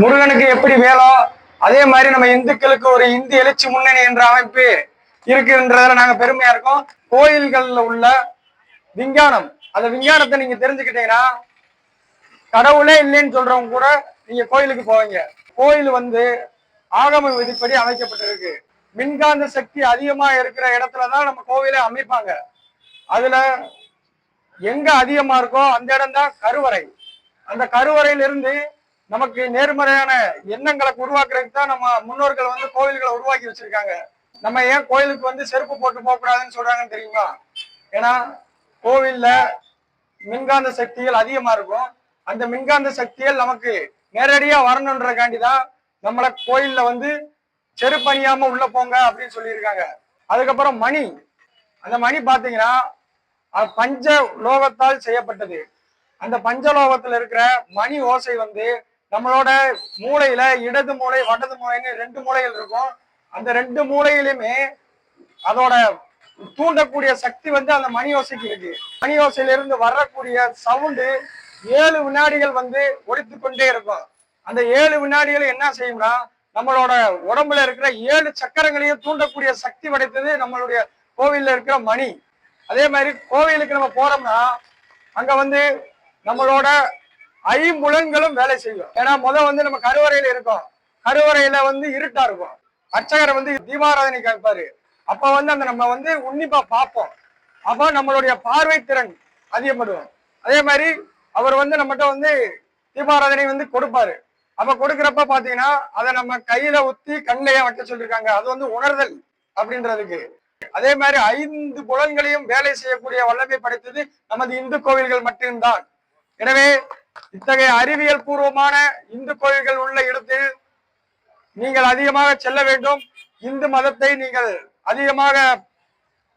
முருகனுக்கு எப்படி வேலோ அதே மாதிரி நம்ம இந்துக்களுக்கு ஒரு இந்து எழுச்சி முன்னணி என்ற அமைப்பு இருக்குன்றதுல நாங்க பெருமையா இருக்கோம். கோயில்கள்ல உள்ள விஞ்ஞானம், அந்த விஞ்ஞானத்தை நீங்க தெரிஞ்சுக்கிட்டீங்கன்னா கடவுளே இல்லைன்னு சொல்றவங்க கூட நீங்க கோயிலுக்கு போவீங்க. கோயில் ஆகம விதிப்படி அமைக்கப்பட்டிருக்கு. மின்காந்த சக்தி அதிகமா இருக்கிற இடத்துலதான் நம்ம கோவிலை அமைப்பாங்க. அதுல எங்க அதிகமா இருக்கோ அந்த இடம் தான் கருவறை. அந்த கருவறையிலிருந்து நமக்கு நேர்மறையான எண்ணங்களை உருவாக்குறதுக்கு தான் நம்ம முன்னோர்கள் கோவில்களை உருவாக்கி வச்சிருக்காங்க. நம்ம ஏன் கோயிலுக்கு செருப்பு போட்டு போக கூடாதுன்னு சொல்றாங்கன்னு தெரியுமா? ஏன்னா கோவில்ல மின்காந்த சக்திகள் அதிகமா இருக்கும். அந்த மின்காந்த சக்திகள் நமக்கு நேரடியா வரணுன்றக்காண்டிதான் நம்மள கோயில்ல செருப்பு அணியாம உள்ள போங்க அப்படின்னு சொல்லியிருக்காங்க. அதுக்கப்புறம் மணி, அந்த மணி பாத்தீங்கன்னா பஞ்ச லோகத்தால் செய்யப்பட்டது. அந்த பஞ்சலோகத்துல இருக்கிற மணி ஓசை நம்மளோட மூளையில இடது மூளை வடது மூளைன்னு ரெண்டு மூளைகள் இருக்கும். அந்த ரெண்டு மூளையிலுமே அதோட தூண்டக்கூடிய சக்தி அந்த மணி ஓசைக்கு இருக்கு. மணி ஓசையில இருந்து வரக்கூடிய சவுண்டு 7 வினாடிகள் ஒலித்து கொண்டே இருக்கும். அந்த 7 வினாடிகள் என்ன செய்யும்னா நம்மளோட உடம்புல இருக்கிற 7 சக்கரங்களையும் தூண்டக்கூடிய சக்தி படைத்தது நம்மளுடைய கோவில்ல இருக்கிற மணி. அதே மாதிரி கோவிலுக்கு நம்ம போறோம்னா அங்க நம்மளோட ஐம்புலன்களும் வேலை செய்யும். ஏன்னா நம்ம கருவறையில இருக்கோம். கருவறையில இருட்டா இருக்கும். அர்ச்சகரை தீபாராதனை கேட்பாரு. அப்ப அந்த நம்ம உன்னிப்பா பார்ப்போம். அப்ப நம்மளுடைய பார்வை திறன் அதிகப்படும். அதே மாதிரி அவர் நம்மகிட்ட தீபாராதனை கொடுப்பாரு. அப்ப கொடுக்குறப்ப பாத்தீங்கன்னா அதை நம்ம கையில ஊத்தி கண்ணைய வைக்க சொல்லியிருக்காங்க. அது உணர்தல் அப்படின்றதுக்கு. அதே மாதிரி 5 புலன்களையும் வேலை செய்யக்கூடிய வல்லமை படைத்தது நமது இந்து கோவில்கள் மட்டும்தான். எனவே இத்தகைய அறிவியல் பூர்வமான இந்து கோயில்கள் உள்ள இடத்தில் நீங்கள் அதிகமாக செல்ல வேண்டும். இந்து மதத்தை நீங்கள் அதிகமாக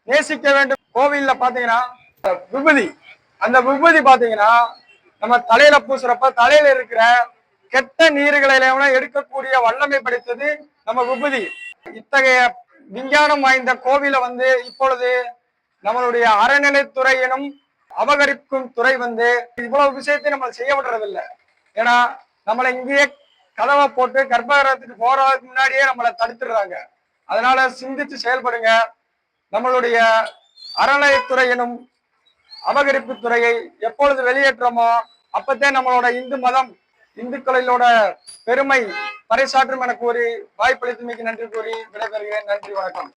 நேசிக்க வேண்டும். கோவில்ல பாத்தீங்கன்னா விபூதி, அந்த விபூதி பாத்தீங்கன்னா நம்ம தலையில பூசுறப்ப தலையில இருக்கிற கெட்ட நீர்களை எடுக்கக்கூடிய வல்லமை படைத்தது நம்ம விபூதி. இத்தகைய விஞ்ஞானம் வாய்ந்த கோவில இப்பொழுது நம்மளுடைய அறநிலைத்துறை எனும் அபகரிக்கும் துறை இவ்வளவு விஷயத்தை நம்ம செய்ய விடுறதில்லை. ஏன்னா நம்மளை இங்கேயே கதவை போட்டு கர்ப்பகிரகத்துக்கு போறதுக்கு முன்னாடியே நம்மளை தடுத்துடுறாங்க. அதனால சிந்திச்சு செயல்படுங்க. நம்மளுடைய அறநிலைத்துறை எனும் அபகரிப்பு துறையை எப்பொழுது வெளியேற்றமோ அப்பத்தே நம்மளோட இந்து மதம் இந்துக்களோட பெருமை பறைசாற்றும் என கூறி வாய்ப்பளித்தமைக்கு நன்றி கூறி விடைபெறுகிறேன். நன்றி, வணக்கம்.